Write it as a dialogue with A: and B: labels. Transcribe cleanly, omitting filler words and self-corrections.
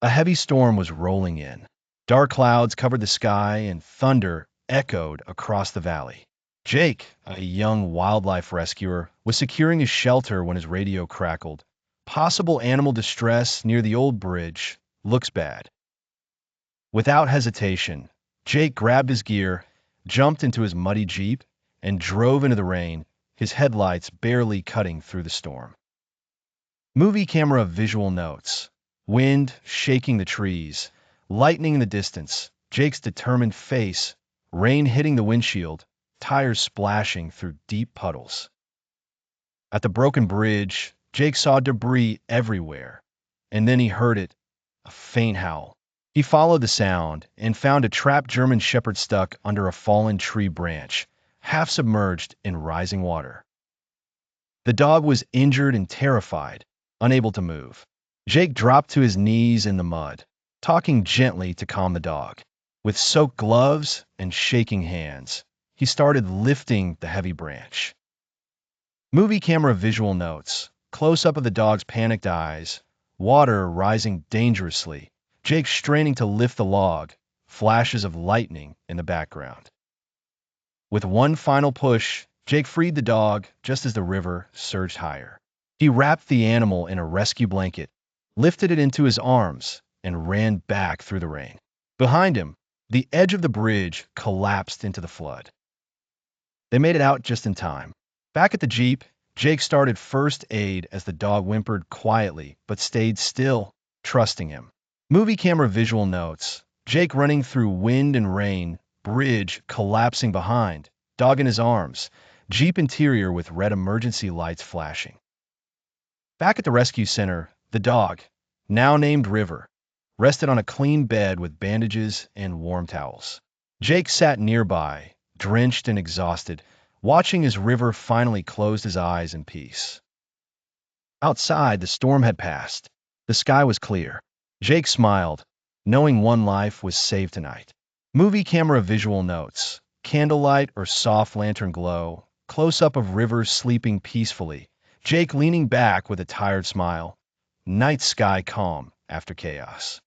A: A heavy storm was rolling in. Dark clouds covered the sky and thunder echoed across the valley. Jake, a young wildlife rescuer, was securing his shelter when his radio crackled. Possible animal distress near the old bridge. Looks bad. Without hesitation, Jake grabbed his gear, jumped into his muddy Jeep, and drove into the rain, his headlights barely cutting through the storm. Movie camera visual notes. Wind shaking the trees, lightning in the distance, Jake's determined face, rain hitting the windshield, tires splashing through deep puddles. At the broken bridge, Jake saw debris everywhere, and then he heard it, a faint howl. He followed the sound and found a trapped German shepherd stuck under a fallen tree branch, half submerged in rising water. The dog was injured and terrified, unable to move. Jake dropped to his knees in the mud, talking gently to calm the dog. With soaked gloves and shaking hands, he started lifting the heavy branch. Movie camera visual notes. Close-up of the dog's panicked eyes, water rising dangerously, Jake straining to lift the log, flashes of lightning in the background. With one final push, Jake freed the dog just as the river surged higher. He wrapped the animal in a rescue blanket, lifted it into his arms, and ran back through the rain. Behind him, the edge of the bridge collapsed into the flood. They made it out just in time. Back at the Jeep, Jake started first aid as the dog whimpered quietly but stayed still, trusting him. Movie camera visual notes. Jake running through wind and rain, bridge collapsing behind, dog in his arms, Jeep interior with red emergency lights flashing. Back at the rescue center, the dog, now named River, rested on a clean bed with bandages and warm towels. Jake sat nearby, drenched and exhausted, watching as River finally closed his eyes in peace. Outside, the storm had passed. The sky was clear. Jake smiled, knowing one life was saved tonight. Movie camera visual notes. Candlelight or soft lantern glow. Close-up of River sleeping peacefully. Jake leaning back with a tired smile. Night sky calm after chaos.